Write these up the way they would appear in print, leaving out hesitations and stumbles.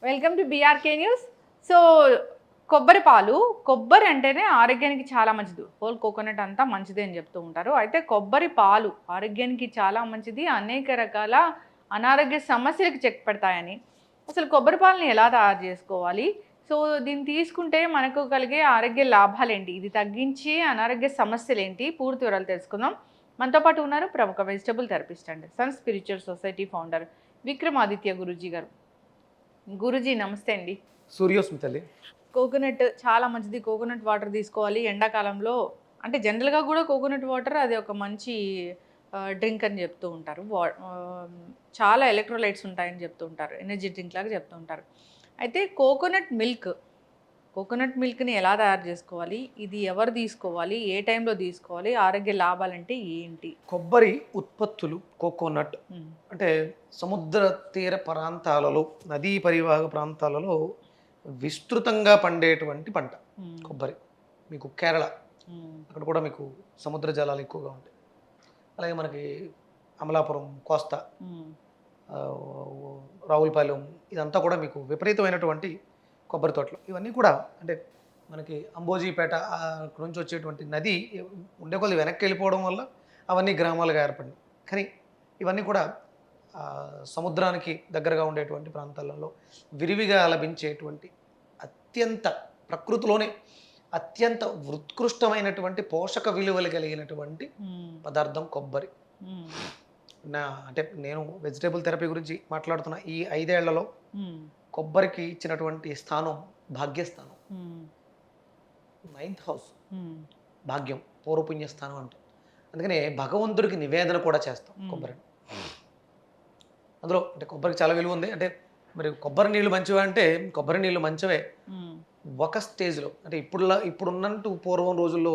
Welcome to BRK news. So కొబ్బరి పాలు, కొబ్బరి అంటేనే ఆరోగ్యానికి చాలా మంచిది. హోల్ కోకోనట్ అంతా మంచిదే అని చెప్తూ ఉంటారు. అయితే కొబ్బరి పాలు ఆరోగ్యానికి చాలా మంచిది. అనేక రకాల అనారోగ్య సమస్యలకు చెక్ పెడతాయని. అసలు కొబ్బరి పాలని ఎలా తయారు చేసుకోవాలి? సో దీన్ని తీసుకుంటే మనకు కలిగే ఆరోగ్య లాభాలేంటి? ఇది తగ్గించి అనారోగ్య సమస్యలేంటి? పూర్తి వివరాలు తెలుసుకుందాం. మనతో పాటు ఉన్నారు ప్రముఖ vegetable therapist and sun spiritual society founder Vikramaditya Guruji గారు. గురూజీ నమస్తే అండి. సూర్యోస్మి తల్లి. కోకోనట్ చాలా మంచిది. కోకోనట్ వాటర్ తీసుకోవాలి ఎండాకాలంలో. అంటే జనరల్‌గా కూడా కోకోనట్ వాటర్ అది ఒక మంచి డ్రింక్ అని చెప్తూ ఉంటారు. చాలా ఎలక్ట్రోలైట్స్ ఉంటాయని చెప్తూ ఉంటారు. ఎనర్జీ డ్రింక్ లాగా చెప్తూ ఉంటారు. అయితే కోకోనట్ మిల్క్‌ని ఎలా తయారు చేసుకోవాలి? ఇది ఎవరు తీసుకోవాలి? ఏ టైంలో తీసుకోవాలి? ఆరోగ్య లాభాలంటే ఏంటి? కొబ్బరి ఉత్పత్తులు కోకోనట్ హ్మ్. అంటే సముద్ర తీర ప్రాంతాలలో, నదీ పరివాహక ప్రాంతాలలో విస్తృతంగా పండేటువంటి పంట హ్మ్. కొబ్బరి. మీకు కేరళ హ్మ్. అక్కడ కూడా మీకు సముద్ర జలాలు ఎక్కువగా ఉంటాయి. అలాగే మనకి అమలాపురం, కోస్తా, హ్మ్. రావులపాలెం ఇదంతా కూడా మీకు విపరీతమైనటువంటి కొబ్బరి తోటలు. ఇవన్నీ కూడా అంటే మనకి అంబోజీపేట అక్కడ నుంచి వచ్చేటువంటి నది ఉండే కొద్ది వెనక్కి వెళ్ళిపోవడం వల్ల అవన్నీ గ్రామాలుగా ఏర్పడినాయి. కానీ ఇవన్నీ కూడా సముద్రానికి దగ్గరగా ఉండేటువంటి ప్రాంతాలలో విరివిగా లభించేటువంటి అత్యంత ప్రకృతిలోనే అత్యంత ఉత్కృష్టమైనటువంటి పోషక విలువలు కలిగినటువంటి పదార్థం కొబ్బరి. అంటే నేను వెజిటేబుల్ థెరపీ గురించి మాట్లాడుతున్న ఈ 5 ఏళ్లలో కొబ్బరికి ఇచ్చినటువంటి స్థానం భాగ్యస్థానం, 9th హౌస్, భాగ్యం, పూర్వపుణ్య స్థానం అంటాం. అందుకనే భగవంతుడికి నివేదన కూడా చేస్తాం కొబ్బరిని. అందులో అంటే కొబ్బరికి చాలా విలువ ఉంది. అంటే మరి కొబ్బరి నీళ్ళు మంచివే అంటే కొబ్బరి నీళ్ళు మంచివే ఒక స్టేజ్లో. అంటే ఇప్పుడున్నట్టు పూర్వం రోజుల్లో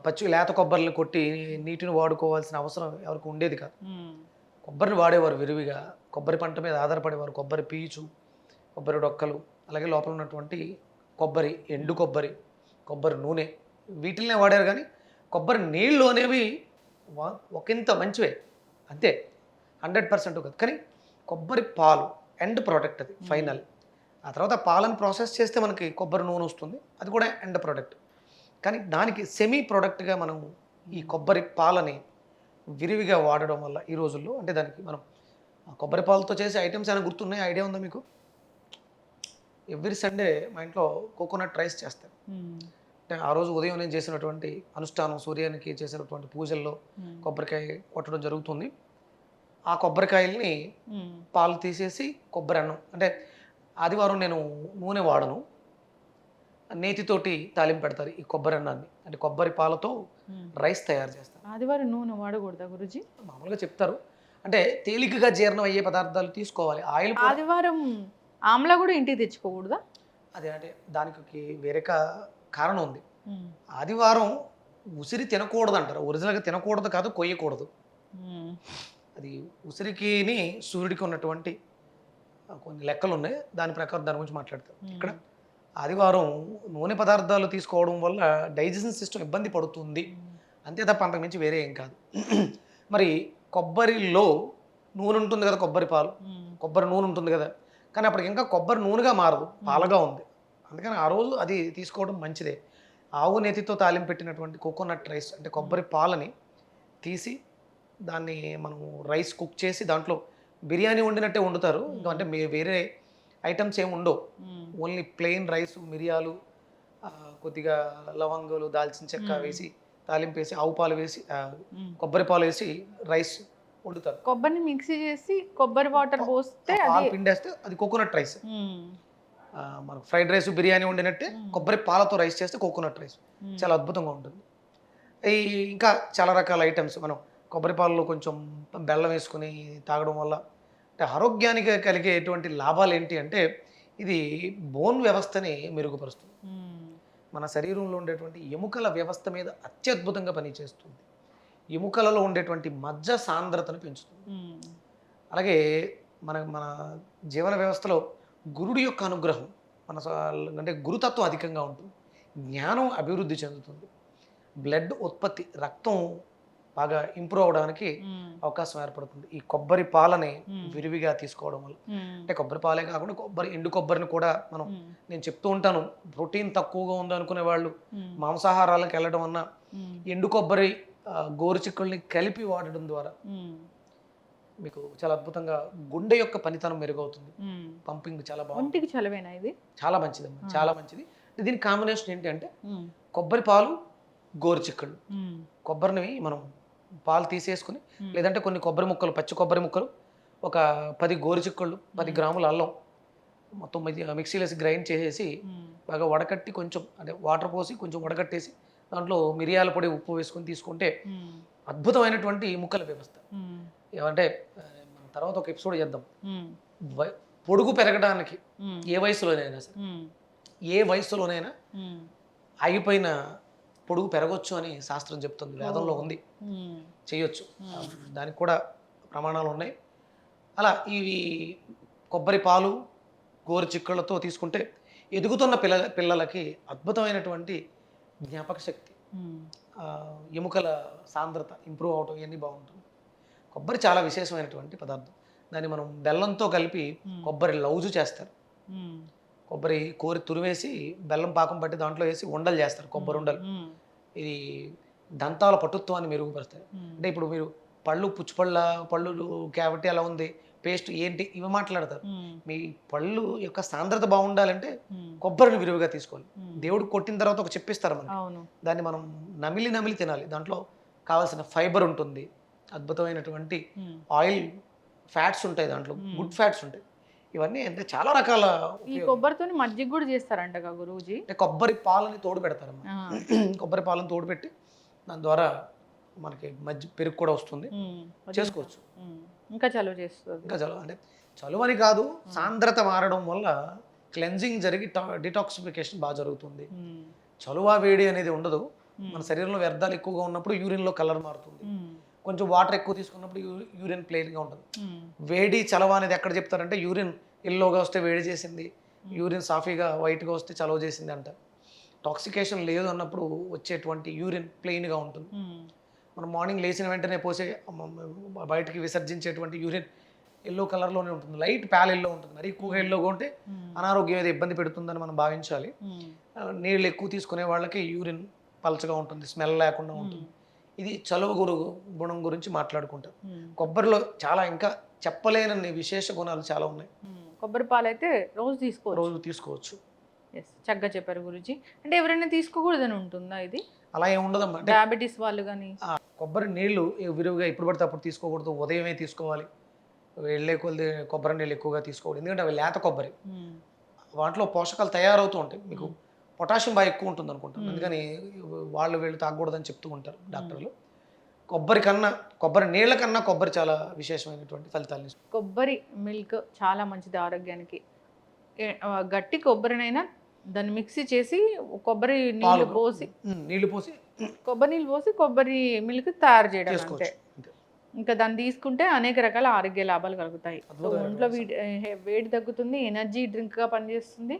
పచ్చి లేత కొబ్బరిని కొట్టి నీటిని వాడుకోవాల్సిన అవసరం ఎవరికి ఉండేది కాదు. కొబ్బరిని వాడేవారు విరివిగా. కొబ్బరి పంట మీద ఆధారపడేవారు. కొబ్బరి పీచు, కొబ్బరి డొక్కలు, అలాగే లోపల ఉన్నటువంటి కొబ్బరి, ఎండు కొబ్బరి, కొబ్బరి నూనె వీటిల్నే వాడారు. కానీ కొబ్బరి నీళ్ళు అనేవి ఒకంత మంచివే అంతే, 100% కాదు. కానీ కొబ్బరి పాలు ఎండ్ ప్రోడక్ట్, అది ఫైనల్. ఆ తర్వాత పాలను ప్రాసెస్ చేస్తే మనకి కొబ్బరి నూనె వస్తుంది, అది కూడా ఎండ్ ప్రోడక్ట్. కానీ దానికి సెమీ ప్రోడక్ట్గా మనం ఈ కొబ్బరి పాలని విరివిగా వాడడం వల్ల ఈ రోజుల్లో అంటే దానికి మనం కొబ్బరి పాలతో చేసే ఐటమ్స్ ఏమైనా గుర్తున్నాయి? ఐడియా ఉందా మీకు? ఎవ్రీ సండే మా ఇంట్లో కోకోనట్ రైస్ చేస్తారు. అంటే ఆ రోజు ఉదయం నేను చేసినటువంటి అనుష్ఠానం, సూర్యానికి చేసినటువంటి పూజల్లో కొబ్బరికాయ కొట్టడం జరుగుతుంది. ఆ కొబ్బరికాయల్ని పాలు తీసేసి కొబ్బరి అన్నం, అంటే ఆదివారం నేను నూనె వాడను, నేతితోటి తాలింపు పెడతారు ఈ కొబ్బరి అన్నాన్ని. అంటే కొబ్బరి పాలతో రైస్ తయారు చేస్తారు. ఆదివారం నూనె వాడకూడదా గురుజీ? మామూలుగా చెప్తారు, అంటే తేలికగా జీర్ణం అయ్యే పదార్థాలు తీసుకోవాలి. ఆయిల్ ఆదివారం ఆమ్లా కూడా ఇంటికి తెచ్చుకోకూడదా? అదే అంటే దానికి వేరే కారణం ఉంది. ఆదివారం ఉసిరి తినకూడదు అంటారు. ఒరిజినల్గా తినకూడదు కాదు, కొయ్యకూడదు. అది ఉసిరికిని సూర్యుడికి ఉన్నటువంటి కొన్ని లెక్కలు ఉన్నాయి. దాని ప్రకారం దాని గురించి మాట్లాడతారు. ఇక్కడ ఆదివారం నూనె పదార్థాలు తీసుకోవడం వల్ల డైజెషన్ సిస్టమ్ ఇబ్బంది పడుతుంది, అంతే తప్ప అంతకుమించి వేరే ఏం కాదు. మరి కొబ్బరిలో నూనె ఉంటుంది కదా, కొబ్బరి పాలు, కొబ్బరి నూనె ఉంటుంది కదా, కానీ అప్పటికి ఇంకా కొబ్బరి నూనెగా మారదు, పాలగా ఉంది. అందుకని ఆ రోజు అది తీసుకోవడం మంచిదే. ఆవు నేతితో తాలింపు పెట్టినటువంటి కోకోనట్ రైస్, అంటే కొబ్బరి పాలని తీసి దాన్ని మనం రైస్ కుక్ చేసి దాంట్లో బిర్యానీ వండినట్టే వండుతారు. ఇంకా అంటే వేరే ఐటమ్స్ ఏమి ఉండవు, ఓన్లీ ప్లెయిన్ రైస్, మిరియాలు, కొద్దిగా లవంగాలు, దాల్చిన చెక్క వేసి తాలింపు వేసి, ఆవు పాలు వేసి, కొబ్బరి పాలు వేసి రైస్ వండుతారు. కొబ్బరిని మిక్సీ చేసి కొబ్బరి వాటర్ పోస్తే పిండేస్తే అది కోకోనట్ రైస్. మనకు ఫ్రైడ్ రైస్, బిర్యానీ వండినట్టే కొబ్బరి పాలతో రైస్ చేస్తే కోకోనట్ రైస్ చాలా అద్భుతంగా ఉంటుంది. ఇంకా చాలా రకాల ఐటమ్స్ మనం కొబ్బరి పాలలో కొంచెం బెల్లం వేసుకుని తాగడం వల్ల అంటే ఆరోగ్యానికి కలిగేటువంటి లాభాలు ఏంటి అంటే ఇది బోన్ వ్యవస్థని మెరుగుపరుస్తుంది. మన శరీరంలో ఉండేటువంటి ఎముకల వ్యవస్థ మీద అత్యద్భుతంగా పనిచేస్తుంది. ఎముకలలో ఉండేటువంటి మజ్జ సాంద్రతను పెంచుతుంది. అలాగే మన జీవన వ్యవస్థలో గురుడి యొక్క అనుగ్రహం, అంటే గురుతత్వం అధికంగా ఉంటుంది. జ్ఞానం అభివృద్ధి చెందుతుంది. బ్లడ్ ఉత్పత్తి, రక్తం బాగా ఇంప్రూవ్ అవడానికి అవకాశం ఏర్పడుతుంది ఈ కొబ్బరి పాలని విరివిగా తీసుకోవడం వల్ల. అంటే కొబ్బరి పాలే కాకుండా ఎండు కొబ్బరిని కూడా మనం, నేను చెప్తూ ఉంటాను, ప్రోటీన్ తక్కువగా ఉంది అనుకునే వాళ్ళు మాంసాహారాలకు వెళ్ళడం అన్న ఎండు కొబ్బరి గోరుచిక్కుల్ని కలిపి వాడడం ద్వారా మీకు చాలా అద్భుతంగా గుండె యొక్క పనితనం మెరుగవుతుంది. పంపింగ్ చాలా బాగుంటుంది. చలవేనా ఇది? చాలా మంచిదమ్మా, చాలా మంచిది. దీని కాంబినేషన్ ఏంటి అంటే కొబ్బరి పాలు, గోరుచిక్కుళ్ళు. కొబ్బరిని మనం పాలు తీసేసుకుని, లేదంటే కొన్ని కొబ్బరి ముక్కలు, పచ్చి కొబ్బరి ముక్కలు, ఒక 10 గోరుచిక్కుళ్ళు, 10 గ్రాముల అల్లం మొత్తం మిక్సీలో గ్రైండ్ చేసేసి బాగా వడకట్టి, కొంచెం అంటే వాటర్ పోసి కొంచెం వడకట్టేసి దాంట్లో మిరియాల పొడి, ఉప్పు వేసుకొని తీసుకుంటే అద్భుతమైనటువంటి ముక్కల వ్యవస్థ. ఏమంటే మనం తర్వాత ఒక ఎపిసోడ్ చేద్దాం. పొడుగు పెరగడానికి ఏ వయసులోనైనా సరే, ఏ వయసులోనైనా ఆగిపోయిన పొడుగు పెరగొచ్చు అని శాస్త్రం చెప్తుంది, వేదంలో ఉంది. చేయొచ్చు, దానికి కూడా ప్రమాణాలు ఉన్నాయి. అలా ఇవి కొబ్బరి పాలు, గోరుచిక్కుళ్ళతో తీసుకుంటే ఎదుగుతున్న పిల్లలకి అద్భుతమైనటువంటి జ్ఞాపక శక్తి, ఎముకల సాంద్రత ఇంప్రూవ్ అవటం, ఇవన్నీ బాగుంటుంది. కొబ్బరి చాలా విశేషమైనటువంటి పదార్థం. దాన్ని మనం బెల్లంతో కలిపి కొబ్బరి లౌజు చేస్తారు. కొబ్బరి కోరి తురివేసి బెల్లం పాకం పట్టి దాంట్లో వేసి ఉండలు చేస్తారు, కొబ్బరి ఉండలు. ఇది దంతాల పటుత్వాన్ని మెరుగుపరుస్తాయి. అంటే ఇప్పుడు మీరు పళ్ళు, పళ్ళు క్యావిటీ ఎలా ఉంది, పేస్ట్ ఏంటి, ఇవి మాట్లాడతారు. మీ పళ్ళు యొక్క సాంద్రత బాగుండాలంటే కొబ్బరిని విరివిగా తీసుకోవాలి. దేవుడు కొట్టిన తర్వాత ఒక చెప్పిస్తారు మనకి, దాన్ని మనం నమిలి తినాలి. దాంట్లో కావాల్సిన ఫైబర్ ఉంటుంది, అద్భుతమైనటువంటి ఆయిల్, ఫ్యాట్స్ ఉంటాయి, దాంట్లో గుడ్ ఫ్యాట్స్ ఉంటాయి. ఇవన్నీ అంటే చాలా రకాల. ఈ కొబ్బరితో మజ్జిగ కూడా చేస్తారంట గురూజీ. అంటే కొబ్బరి పాలని తోడు పెడతారమ్మా. కొబ్బరి పాలను తోడు పెట్టి దాని ద్వారా మనకి పెరుగు కూడా వస్తుంది, చేసుకోవచ్చు. ఇంకా చలువ చేస్తుంది. ఇంకా చలువ అంటే చలువ అని కాదు, సాంద్రత మారడం వల్ల క్లెన్జింగ్ జరిగి డిటాక్సిఫికేషన్ బాగా జరుగుతుంది. చలువ వేడి అనేది ఉండదు. మన శరీరంలో వ్యర్థాలు ఎక్కువగా ఉన్నప్పుడు యూరిన్లో కలర్ మారుతుంది. కొంచెం వాటర్ ఎక్కువ తీసుకున్నప్పుడు యూరిన్ ప్లెయిన్గా ఉంటుంది. వేడి చలవ అనేది ఎక్కడ చెప్తారంటే, యూరిన్ ఎల్లోగా వస్తే వేడి చేసింది, యూరిన్ సాఫీగా వైట్గా వస్తే చలవ చేసింది అంట. టాక్సికేషన్ లేదు అన్నప్పుడు వచ్చేటువంటి యూరిన్ ప్లెయిన్గా ఉంటుంది. మనం మార్నింగ్ లేచిన వెంటనే పోసే బయటికి విసర్జించేటువంటి యూరిన్ ఎల్లో కలర్లోనే ఉంటుంది, లైట్ ప్యాల్ ఎల్లో ఉంటుంది. మరి ఎక్కువగా ఎల్లోగా ఉంటే అనారోగ్యం ఏదో ఇబ్బంది పెడుతుందని మనం భావించాలి. నీళ్ళు ఎక్కువ తీసుకునే వాళ్ళకి యూరిన్ పలచగా ఉంటుంది, స్మెల్ లేకుండా ఉంటుంది. ఇది చలువ గుణం గురించి మాట్లాడుకుంటారు. కొబ్బరిలో చాలా ఇంకా చెప్పలేనన్ని విశేష గుణాలు చాలా ఉన్నాయి. కొబ్బరి పాలు అయితే రోజు తీసుకోవచ్చు. చక్కగా చెప్పారు గురుజీ. అంటే ఎవరైనా తీసుకోకూడదని ఉంటుందా ఇది? అలా ఏమి ఉండదమ్మా. డయాబెటీస్ వాళ్ళు కానీ కొబ్బరి నీళ్లు విరివిగా ఎప్పుడు పడితే అప్పుడు తీసుకోకూడదు, ఉదయమే తీసుకోవాలి. వెళ్ళే కొద్ది కొబ్బరి నీళ్ళు ఎక్కువగా తీసుకోకూడదు, ఎందుకంటే అవి లేత కొబ్బరి, వాటిలో పోషకాలు తయారవుతూ ఉంటాయి. మీకు పొటాషియం బాగా ఎక్కువ ఉంటుంది అనుకుంటాను, అందుకని వీళ్ళు తాగకూడదని చెప్తూ ఉంటారు డాక్టర్లు. కొబ్బరి నీళ్ళ కన్నా కొబ్బరి చాలా విశేషమైనటువంటి ఫలితాలు. కొబ్బరి మిల్క్ చాలా మంచిది ఆరోగ్యానికి. గట్టి కొబ్బరినైనా దాన్ని మిక్సీ చేసి కొబ్బరి నీళ్ళు పోసి కొబ్బరి మిల్క్ తయారు చేయడం అంతే. ఇంకా దాన్ని తీసుకుంటే అనేక రకాల ఆరోగ్య లాభాలు కలుగుతాయి. సో ఒంట్లో వేడి తగ్గుతుంది, ఎనర్జీ డ్రింక్గా పనిచేస్తుంది.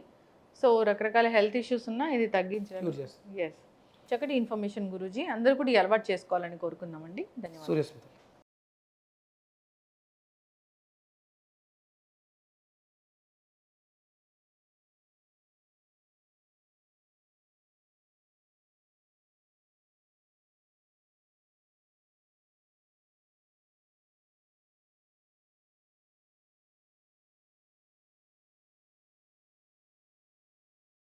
సో రకరకాల హెల్త్ ఇష్యూస్ ఉన్నా ఇది తగ్గించడం. చక్కటి ఇన్ఫర్మేషన్ గురూజీ. అందరూ కూడా అలవాటు చేసుకోవాలని కోరుకుందామండి. ధన్యవాదాలు.